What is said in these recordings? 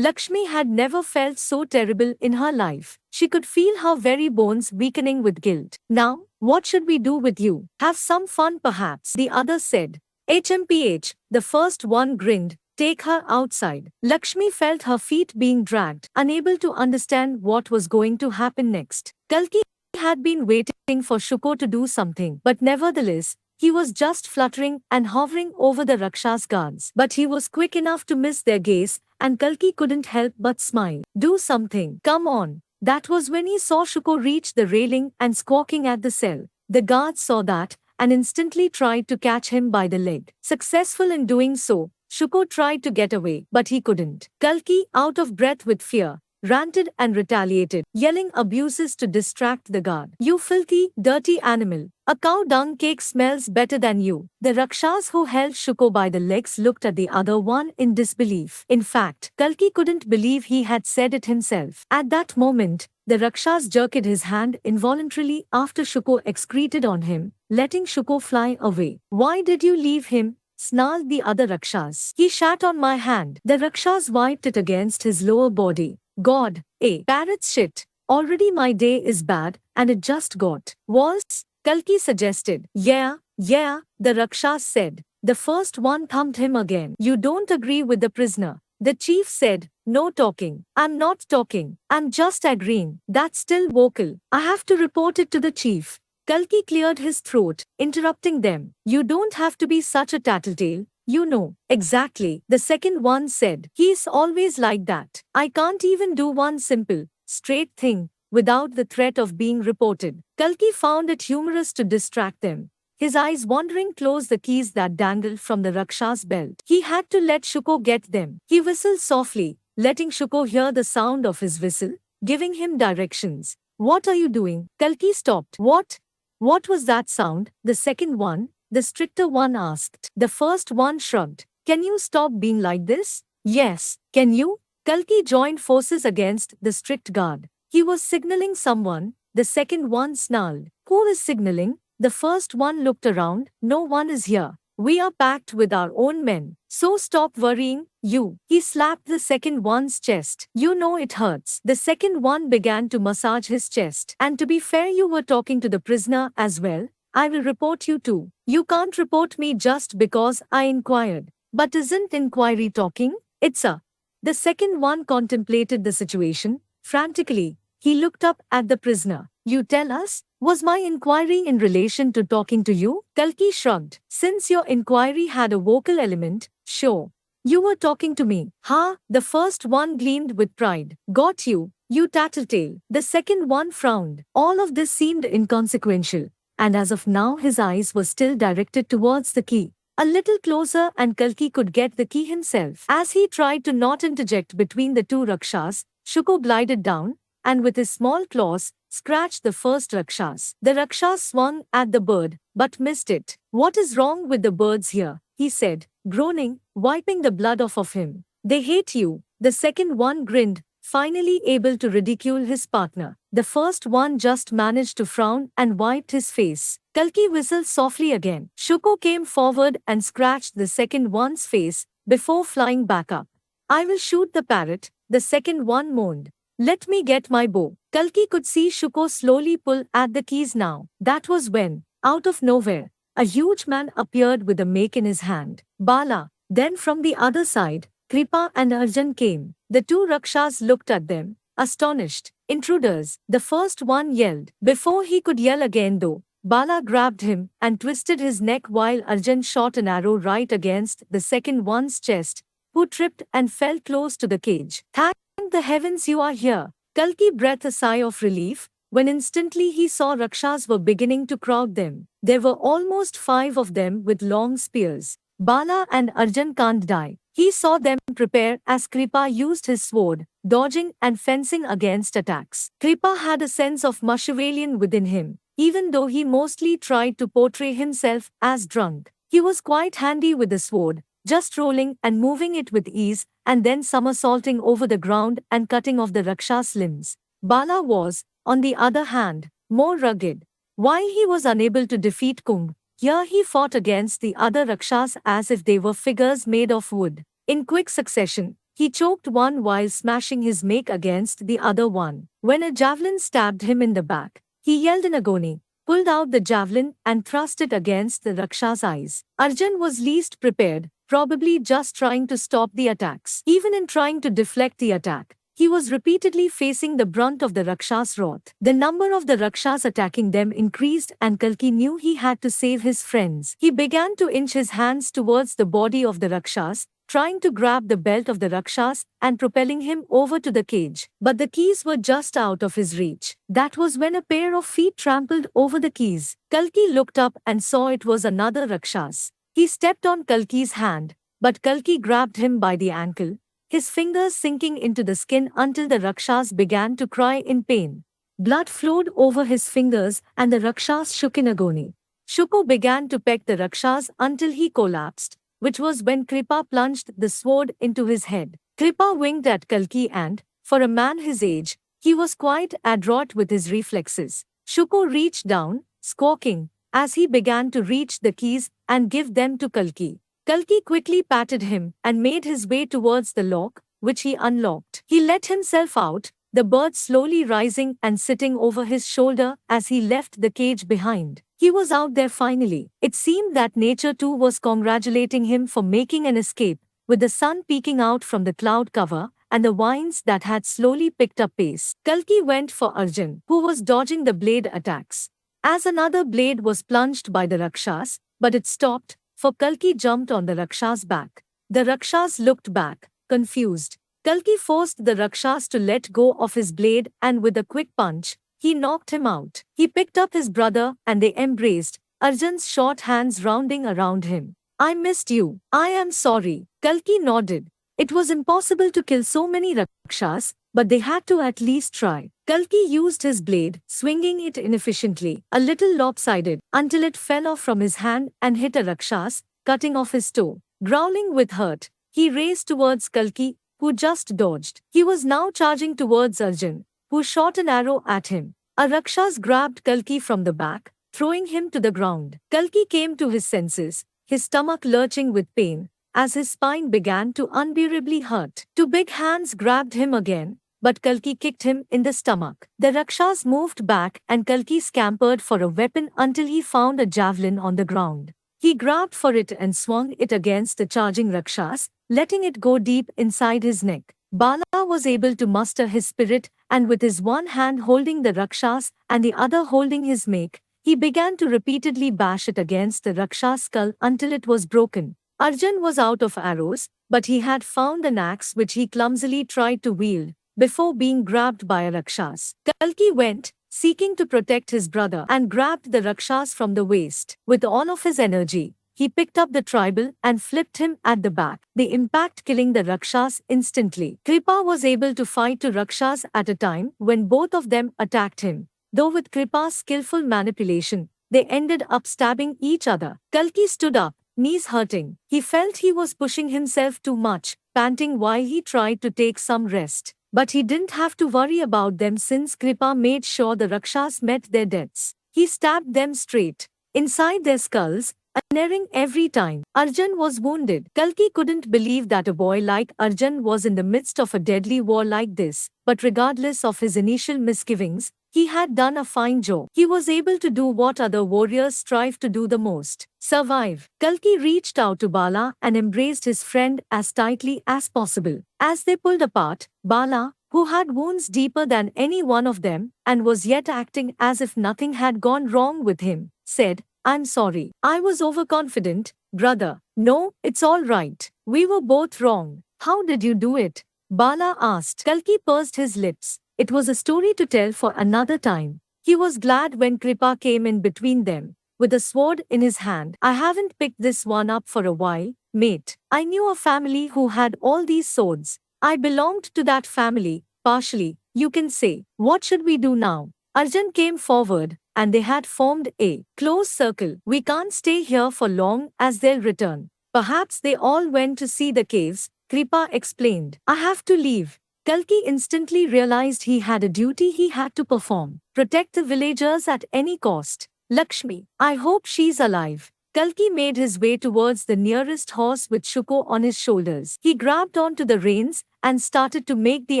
Lakshmi had never felt so terrible in her life. She could feel her very bones weakening with guilt. Now, what should we do with you? Have some fun perhaps, the other said. HMPH, the first one grinned. Take her outside. Lakshmi felt her feet being dragged, unable to understand what was going to happen next. Kalki had been waiting for Shuko to do something, but nevertheless, he was just fluttering and hovering over the Rakshas guards. But he was quick enough to miss their gaze, and Kalki couldn't help but smile. Do something. Come on. That was when he saw Shuko reach the railing and squawking at the cell. The guards saw that and instantly tried to catch him by the leg. Successful in doing so, Shuko tried to get away, but he couldn't. Kalki, out of breath with fear, ranted and retaliated, yelling abuses to distract the guard. You filthy, dirty animal. A cow dung cake smells better than you. The Rakshas who held Shuko by the legs looked at the other one in disbelief. In fact, Kalki couldn't believe he had said it himself. At that moment, the Rakshas jerked his hand involuntarily after Shuko excreted on him, letting Shuko fly away. Why did you leave him? Snarled the other Rakshas. He shat on my hand. The Rakshas wiped it against his lower body. God, parrot's shit. Already my day is bad, and it just got worse, Kalki suggested. Yeah, the Rakshas said. The first one thumped him again. You don't agree with the prisoner. The chief said, no talking. I'm not talking. I'm just agreeing. That's still vocal. I have to report it to the chief. Kalki cleared his throat, interrupting them. You don't have to be such a tattletale. You know. Exactly, the second one said. He's always like that. I can't even do one simple, straight thing, without the threat of being reported. Kalki found it humorous to distract them, his eyes wandering close the keys that dangled from the Raksha's belt. He had to let Shuko get them. He whistled softly, letting Shuko hear the sound of his whistle, giving him directions. What are you doing? Kalki stopped. What was that sound? The second one, the stricter one asked. The first one shrugged. Can you stop being like this? Yes, can you? Kalki joined forces against the strict guard. He was signaling someone. The second one snarled. Who is signaling? The first one looked around. No one is here. We are packed with our own men. So stop worrying, you. He slapped the second one's chest. You know it hurts. The second one began to massage his chest. And to be fair, you were talking to the prisoner as well. I will report you too. You can't report me just because I inquired. But isn't inquiry talking? It's a. The second one contemplated the situation. Frantically, he looked up at the prisoner. You tell us? Was my inquiry in relation to talking to you? Kalki shrugged. Since your inquiry had a vocal element, sure. You were talking to me. The first one gleamed with pride. Got you, you tattletale. The second one frowned. All of this seemed inconsequential, and as of now his eyes were still directed towards the key. A little closer and Kalki could get the key himself. As he tried to not interject between the two Rakshas, Shuko glided down, and with his small claws, scratched the first Rakshas. The Rakshas swung at the bird, but missed it. What is wrong with the birds here? He said, groaning, wiping the blood off of him. They hate you. The second one grinned, finally able to ridicule his partner. The first one just managed to frown and wiped his face. Kalki whistled softly again. Shuko came forward and scratched the second one's face, before flying back up. I will shoot the parrot, the second one moaned. Let me get my bow. Kalki could see Shuko slowly pull at the keys now. That was when, out of nowhere, a huge man appeared with a make in his hand. Bala. Then from the other side, Kripa and Arjun came. The two Rakshas looked at them, astonished. Intruders, the first one yelled. Before he could yell again though, Bala grabbed him and twisted his neck while Arjun shot an arrow right against the second one's chest, who tripped and fell close to the cage. Thank the heavens you are here. Kalki breathed a sigh of relief, when instantly he saw Rakshas were beginning to crowd them. There were almost 5 of them with long spears. Bala and Arjun can't die. He saw them prepare as Kripa used his sword, dodging and fencing against attacks. Kripa had a sense of Machiavellian within him, even though he mostly tried to portray himself as drunk. He was quite handy with the sword, just rolling and moving it with ease, and then somersaulting over the ground and cutting off the Raksha's limbs. Bala was, on the other hand, more rugged. While he was unable to defeat Kumbh, here he fought against the other Rakshas as if they were figures made of wood. In quick succession, He choked one while smashing his make against the other one. When a javelin stabbed him in the back, he yelled in agony, pulled out the javelin and thrust it against the Raksha's eyes. Arjun was least prepared, probably just trying to stop the attacks. Even in trying to deflect the attack, he was repeatedly facing the brunt of the Raksha's wrath. The number of the Rakshas attacking them increased and Kalki knew he had to save his friends. He began to inch his hands towards the body of the Rakshas, trying to grab the belt of the Rakshas and propelling him over to the cage. But the keys were just out of his reach. That was when a pair of feet trampled over the keys. Kalki looked up and saw it was another Rakshas. He stepped on Kalki's hand, but Kalki grabbed him by the ankle, his fingers sinking into the skin until the Rakshas began to cry in pain. Blood flowed over his fingers and the Rakshas shook in agony. Shuko began to peck the Rakshas until he collapsed, which was when Kripa plunged the sword into his head. Kripa winked at Kalki and, for a man his age, he was quite adroit with his reflexes. Shuko reached down, squawking, as he began to reach the keys and give them to Kalki. Kalki quickly patted him and made his way towards the lock, which he unlocked. He let himself out, the bird slowly rising and sitting over his shoulder as he left the cage behind. He was out there finally. It seemed that nature too was congratulating him for making an escape, with the sun peeking out from the cloud cover and the winds that had slowly picked up pace. Kalki went for Arjun, who was dodging the blade attacks. As another blade was plunged by the Rakshas, but it stopped, for Kalki jumped on the Raksha's back. The Rakshas looked back, confused. Kalki forced the Rakshas to let go of his blade and with a quick punch, he knocked him out. He picked up his brother and they embraced, Arjun's short hands rounding around him. I missed you. I am sorry. Kalki nodded. It was impossible to kill so many Rakshas, but they had to at least try. Kalki used his blade, swinging it inefficiently, a little lopsided, until it fell off from his hand and hit a Rakshas, cutting off his toe. Growling with hurt, he raced towards Kalki, who just dodged. He was now charging towards Arjun, who shot an arrow at him. A Rakshas grabbed Kalki from the back, throwing him to the ground. Kalki came to his senses, his stomach lurching with pain, as his spine began to unbearably hurt. Two big hands grabbed him again, but Kalki kicked him in the stomach. The Rakshas moved back and Kalki scampered for a weapon until he found a javelin on the ground. He grabbed for it and swung it against the charging Rakshas, letting it go deep inside his neck. Bala was able to muster his spirit and with his one hand holding the Rakshas and the other holding his make, he began to repeatedly bash it against the Raksha's skull until it was broken. Arjun was out of arrows, but he had found an axe which he clumsily tried to wield before being grabbed by a Rakshas. Kalki went, seeking to protect his brother, and grabbed the Rakshas from the waist. With all of his energy, he picked up the tribal and flipped him at the back, the impact killing the Rakshas instantly. Kripa was able to fight two Rakshas at a time when both of them attacked him. Though with Kripa's skillful manipulation, they ended up stabbing each other. Kalki stood up, knees hurting. He felt he was pushing himself too much, panting while he tried to take some rest. But he didn't have to worry about them since Kripa made sure the Rakshas met their deaths. He stabbed them straight inside their skulls, unerring every time. Arjun was wounded. Kalki couldn't believe that a boy like Arjun was in the midst of a deadly war like this, but regardless of his initial misgivings, he had done a fine job. He was able to do what other warriors strive to do the most: survive. Kalki reached out to Bala and embraced his friend as tightly as possible. As they pulled apart, Bala, who had wounds deeper than any one of them and was yet acting as if nothing had gone wrong with him, said, I'm sorry. I was overconfident, brother. No, it's all right. We were both wrong. How did you do it? Bala asked. Kalki pursed his lips. It was a story to tell for another time. He was glad when Kripa came in between them, with a sword in his hand. I haven't picked this one up for a while, mate. I knew a family who had all these swords. I belonged to that family, partially, you can say. What should we do now? Arjun came forward, and they had formed a close circle. We can't stay here for long as they'll return. Perhaps they all went to see the caves, Kripa explained. I have to leave. Kalki instantly realized he had a duty he had to perform. Protect the villagers at any cost. Lakshmi, I hope she's alive. Kalki made his way towards the nearest horse with Shuko on his shoulders. He grabbed onto the reins and started to make the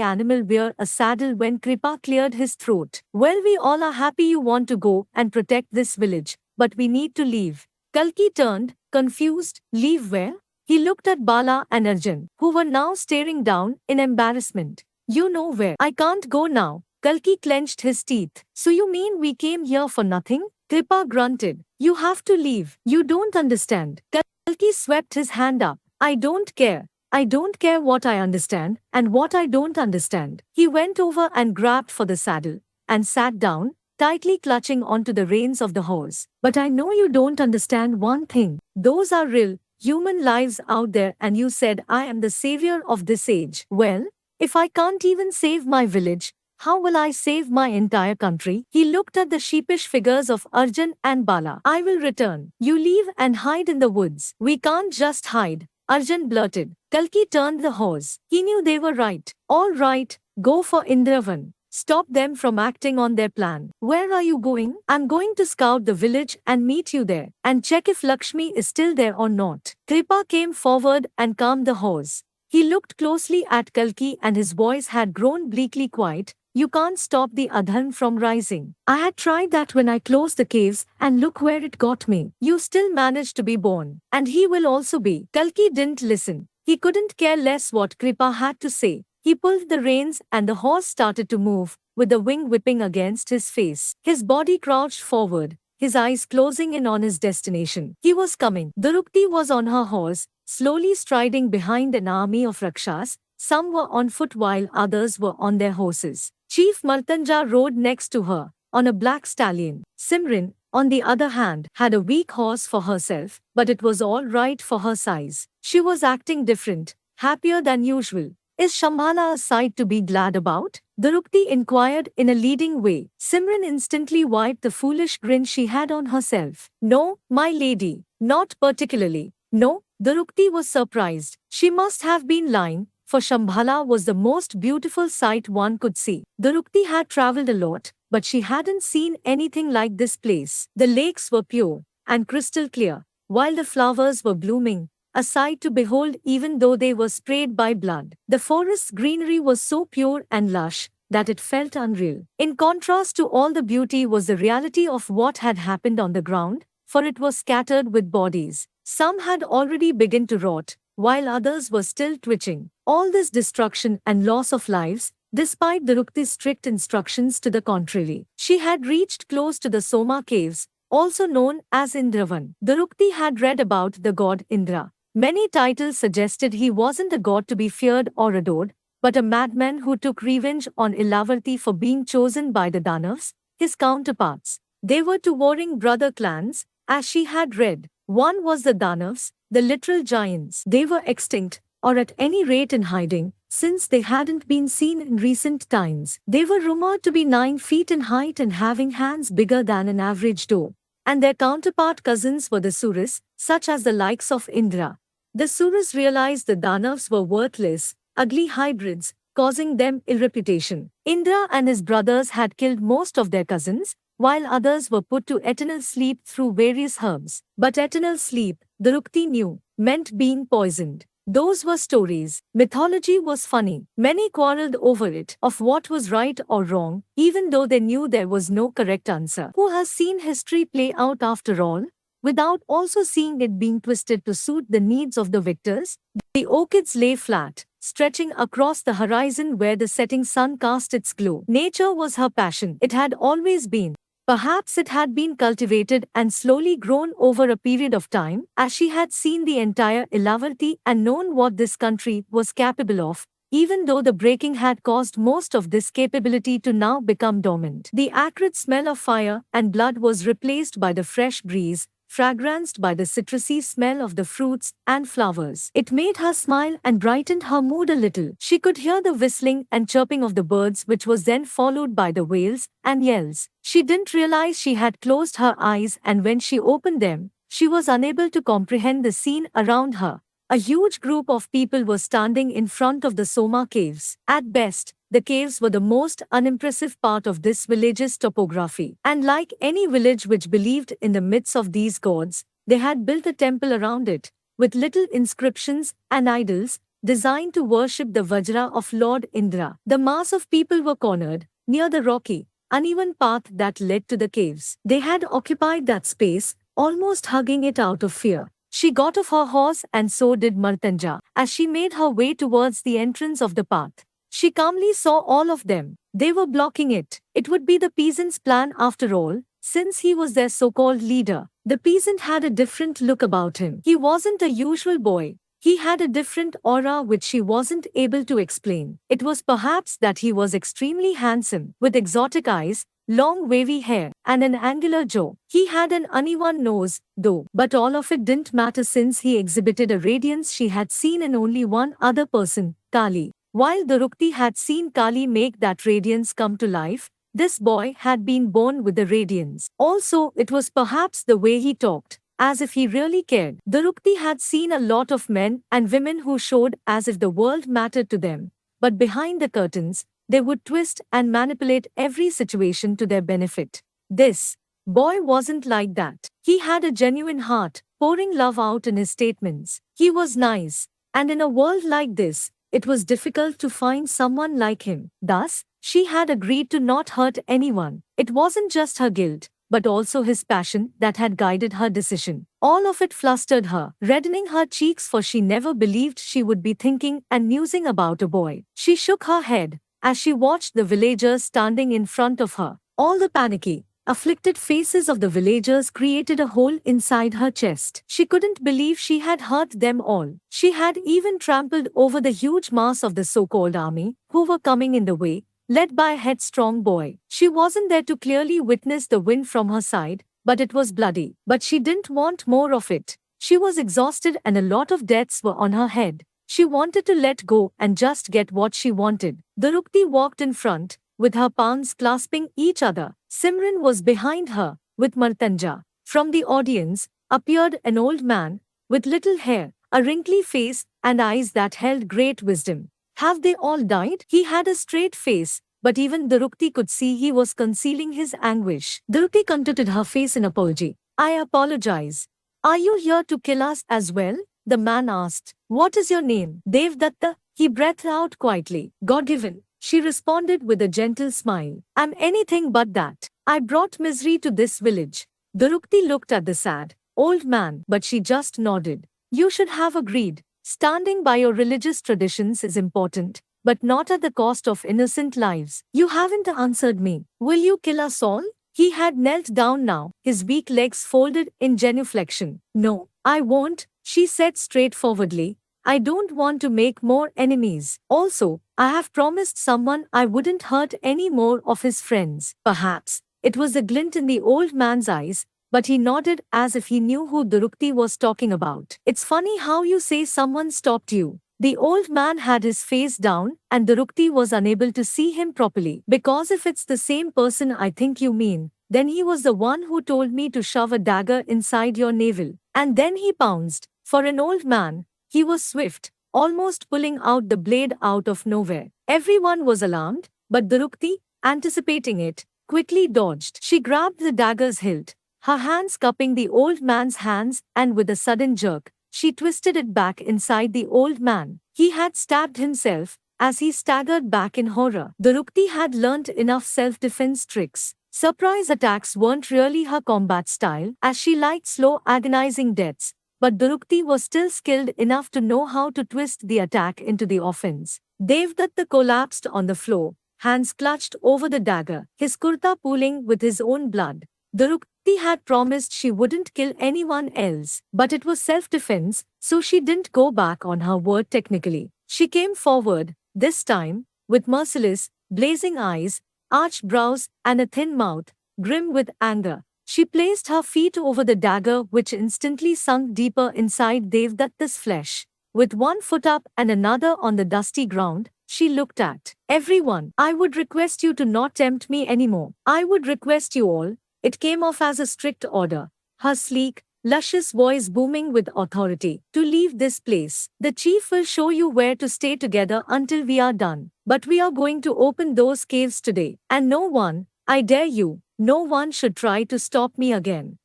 animal wear a saddle when Kripa cleared his throat. Well, we all are happy you want to go and protect this village, but we need to leave. Kalki turned, confused. Leave where? He looked at Bala and Arjun, who were now staring down in embarrassment. You know where. I can't go now. Kalki clenched his teeth. So you mean we came here for nothing? Kripa grunted. You have to leave. You don't understand. Kalki swept his hand up. I don't care. I don't care what I understand and what I don't understand. He went over and grabbed for the saddle and sat down, tightly clutching onto the reins of the horse. But I know you don't understand one thing. Those are real, human lives out there, and you said I am the savior of this age. Well, if I can't even save my village, how will I save my entire country? He looked at the sheepish figures of Arjun and Bala. I will return. You leave and hide in the woods. We can't just hide, Arjun blurted. Kalki turned the horse. He knew they were right. All right, go for Indravan. Stop them from acting on their plan. Where are you going? I'm going to scout the village and meet you there, and check if Lakshmi is still there or not. Kripa came forward and calmed the horse. He looked closely at Kalki and his voice had grown bleakly quiet. You can't stop the Adhan from rising. I had tried that when I closed the caves, and look where it got me. You still managed to be born. And he will also be. Kalki didn't listen. He couldn't care less what Kripa had to say. He pulled the reins and the horse started to move, with the wing whipping against his face. His body crouched forward, his eyes closing in on his destination. He was coming. Durukti was on her horse, slowly striding behind an army of Rakshas. Some were on foot while others were on their horses. Chief Martanja rode next to her, on a black stallion. Simran, on the other hand, had a weak horse for herself, but it was all right for her size. She was acting different, happier than usual. Is Shambhala a sight to be glad about? Durukti inquired in a leading way. Simran instantly wiped the foolish grin she had on herself. No, my lady, not particularly. No, Durukti was surprised. She must have been lying, for Shambhala was the most beautiful sight one could see. Durukti had travelled a lot, but she hadn't seen anything like this place. The lakes were pure and crystal clear, while the flowers were blooming, a sight to behold even though they were sprayed by blood. The forest's greenery was so pure and lush that it felt unreal. In contrast to all the beauty was the reality of what had happened on the ground, for it was scattered with bodies. Some had already begun to rot, while others were still twitching. All this destruction and loss of lives, despite Durukti's strict instructions to the contrary. She had reached close to the Soma caves, also known as Indravan. Durukti had read about the god Indra. Many titles suggested he wasn't a god to be feared or adored, but a madman who took revenge on Ilavarti for being chosen by the Danavs, his counterparts. They were two warring brother clans, as she had read. One was the Danavs, the literal giants. They were extinct, or at any rate in hiding, since they hadn't been seen in recent times. They were rumored to be 9 feet in height and having hands bigger than an average doe. And their counterpart cousins were the Suras, such as the likes of Indra. The Suras realized the Danavs were worthless, ugly hybrids, causing them ill reputation. Indra and his brothers had killed most of their cousins, while others were put to eternal sleep through various herbs. But eternal sleep, Durukti knew, meant being poisoned. Those were stories. Mythology was funny. Many quarreled over it, of what was right or wrong, even though they knew there was no correct answer. Who has seen history play out after all, without also seeing it being twisted to suit the needs of the victors? The orchids lay flat, stretching across the horizon where the setting sun cast its glow. Nature was her passion. It had always been. Perhaps it had been cultivated and slowly grown over a period of time, as she had seen the entire Ilavarti and known what this country was capable of, even though the breaking had caused most of this capability to now become dormant. The acrid smell of fire and blood was replaced by the fresh breeze, fragranced by the citrusy smell of the fruits and flowers. It made her smile and brightened her mood a little. She could hear the whistling and chirping of the birds, which was then followed by the wails and yells. She didn't realize she had closed her eyes, and when she opened them, she was unable to comprehend the scene around her. A huge group of people were standing in front of the Soma caves. At best, the caves were the most unimpressive part of this village's topography. And like any village which believed in the myths of these gods, they had built a temple around it, with little inscriptions and idols, designed to worship the Vajra of Lord Indra. The mass of people were cornered, near the rocky, uneven path that led to the caves. They had occupied that space, almost hugging it out of fear. She got off her horse and so did Martanja. As she made her way towards the entrance of the path, she calmly saw all of them. They were blocking it. It would be the peasants' plan after all, since he was their so-called leader. The peasant had a different look about him. He wasn't a usual boy. He had a different aura which she wasn't able to explain. It was perhaps that he was extremely handsome, with exotic eyes, long wavy hair, and an angular jaw. He had an uneven nose, though, but all of it didn't matter since he exhibited a radiance she had seen in only one other person, Kali. While Durukti had seen Kali make that radiance come to life, this boy had been born with the radiance. Also, it was perhaps the way he talked, as if he really cared. Durukti had seen a lot of men and women who showed as if the world mattered to them, but behind the curtains, they would twist and manipulate every situation to their benefit. This boy wasn't like that. He had a genuine heart, pouring love out in his statements. He was nice, and in a world like this, it was difficult to find someone like him. Thus, she had agreed to not hurt anyone. It wasn't just her guilt, but also his passion that had guided her decision. All of it flustered her, reddening her cheeks, for she never believed she would be thinking and musing about a boy. She shook her head as she watched the villagers standing in front of her. All the panicky, afflicted faces of the villagers created a hole inside her chest. She couldn't believe she had hurt them all. She had even trampled over the huge mass of the so-called army, who were coming in the way, led by a headstrong boy. She wasn't there to clearly witness the wind from her side, but it was bloody. But she didn't want more of it. She was exhausted and a lot of debts were on her head. She wanted to let go and just get what she wanted. Durukti walked in front, with her palms clasping each other. Simran was behind her, with Martanja. From the audience, appeared an old man, with little hair, a wrinkly face, and eyes that held great wisdom. Have they all died? He had a straight face, but even Durukti could see he was concealing his anguish. Durukti contorted her face in apology. I apologize. Are you here to kill us as well? The man asked. What is your name? Devdatta, he breathed out quietly. God-given, she responded with a gentle smile. I'm anything but that. I brought misery to this village. Durukti looked at the sad, old man, but she just nodded. You should have agreed. Standing by your religious traditions is important, but not at the cost of innocent lives. You haven't answered me. Will you kill us all? He had knelt down now, his weak legs folded in genuflection. No, I won't, she said straightforwardly. I don't want to make more enemies. Also, I have promised someone I wouldn't hurt any more of his friends. Perhaps it was a glint in the old man's eyes, but he nodded as if he knew who Durukti was talking about. It's funny how you say someone stopped you. The old man had his face down, and Durukti was unable to see him properly. Because if it's the same person I think you mean, then he was the one who told me to shove a dagger inside your navel. And then he pounced. For an old man, he was swift, almost pulling out the blade out of nowhere. Everyone was alarmed, but Durukti, anticipating it, quickly dodged. She grabbed the dagger's hilt, her hands cupping the old man's hands, and with a sudden jerk, she twisted it back inside the old man. He had stabbed himself, as he staggered back in horror. Durukti had learnt enough self-defense tricks. Surprise attacks weren't really her combat style, as she liked slow, agonizing deaths. But Durukti was still skilled enough to know how to twist the attack into the offense. Devdatta collapsed on the floor, hands clutched over the dagger, his kurta pooling with his own blood. Durukti had promised she wouldn't kill anyone else, but it was self-defense, so she didn't go back on her word technically. She came forward, this time, with merciless, blazing eyes, arched brows, and a thin mouth, grim with anger. She placed her feet over the dagger, which instantly sunk deeper inside Devdatta's flesh. With one foot up and another on the dusty ground, she looked at everyone. I would request you to not tempt me anymore. I would request you all. It came off as a strict order, her sleek, luscious voice booming with authority, to leave this place. The chief will show you where to stay together until we are done. But we are going to open those caves today. And no one, I dare you, no one should try to stop me again.